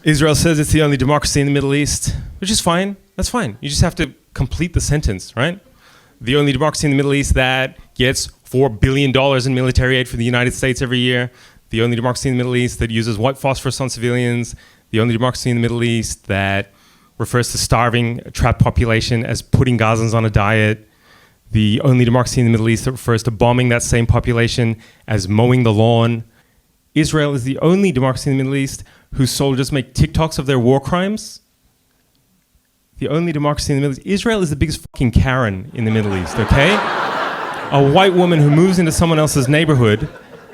Israel says it's the only democracy in the Middle East, which is fine. That's fine. You just have to complete the sentence, right? The only democracy in the Middle East that gets $4 billion in military aid from the United States every year. The only democracy in the Middle East that uses white phosphorus on civilians. The only democracy in the Middle East that refers to starving a trapped population as putting Gazans on a diet. The only democracy in the Middle East that refers to bombing that same population as mowing the lawn. Israel is the only democracy in the Middle East whose soldiers make TikToks of their war crimes. The only democracy in the Middle East. Israel is the biggest fucking Karen in the Middle East, okay? A white woman who moves into someone else's neighborhood,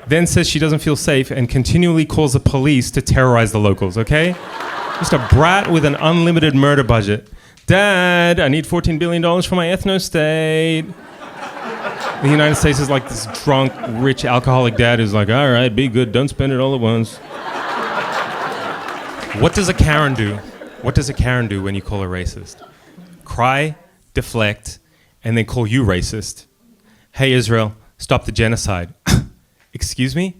then says she doesn't feel safe and continually calls the police to terrorize the locals, okay? Just a brat with an unlimited murder budget. Dad, I need $14 billion for my ethno-state. The United States is like this drunk, rich, alcoholic dad who's like, all right, be good, don't spend it all at once. What does a Karen do? What does a Karen do when you call her racist? Cry, deflect, and then call you racist. Hey, Israel, stop the genocide. Excuse me?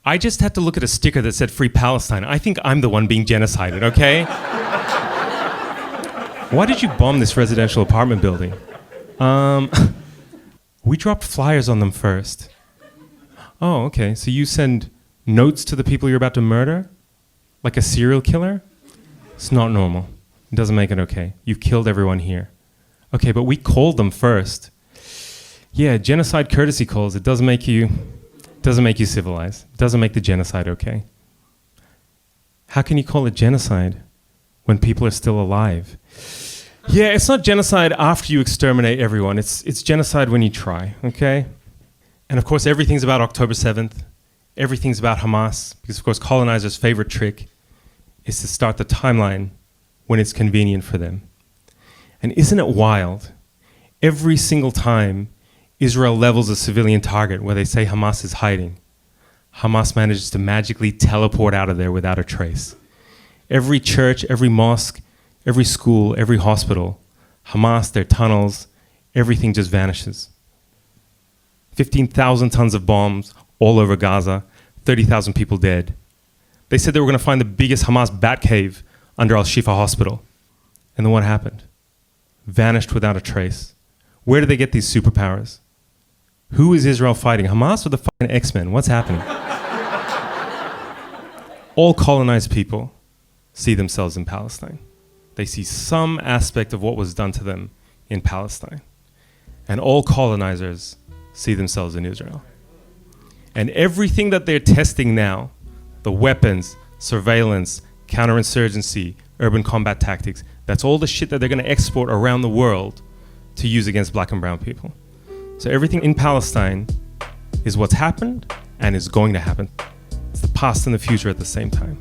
I just had to look at a sticker that said Free Palestine. I think I'm the one being genocided, okay? Why did you bomb this residential apartment building? We dropped flyers on them first. Oh, okay. So you send notes to the people you're about to murder? Like a serial killer? It's not normal. It doesn't make it okay. You've killed everyone here. Okay, but we called them first. Yeah, genocide courtesy calls. It doesn't make you civilized. It doesn't make the genocide okay. How can you call it genocide when people are still alive? Yeah, it's not genocide after you exterminate everyone. It's genocide when you try, okay? And of course, everything's about October 7th. Everything's about Hamas, because of course, colonizers' favorite trick is to start the timeline when it's convenient for them. And isn't it wild? Every single time Israel levels a civilian target where they say Hamas is hiding, Hamas manages to magically teleport out of there without a trace. Every church, every mosque, every school, every hospital, Hamas, their tunnels, everything just vanishes. 15,000 tons of bombs all over Gaza, 30,000 people dead. They said they were going to find the biggest Hamas bat cave under Al-Shifa Hospital. And then what happened? Vanished without a trace. Where did they get these superpowers? Who is Israel fighting? Hamas or the fucking X-Men? What's happening? All colonized people see themselves in Palestine. They see some aspect of what was done to them in Palestine. And all colonizers see themselves in Israel. And everything that they're testing now, the weapons, surveillance, counterinsurgency, urban combat tactics, that's all the shit that they're going to export around the world to use against black and brown people. So everything in Palestine is what's happened and is going to happen. It's the past and the future at the same time.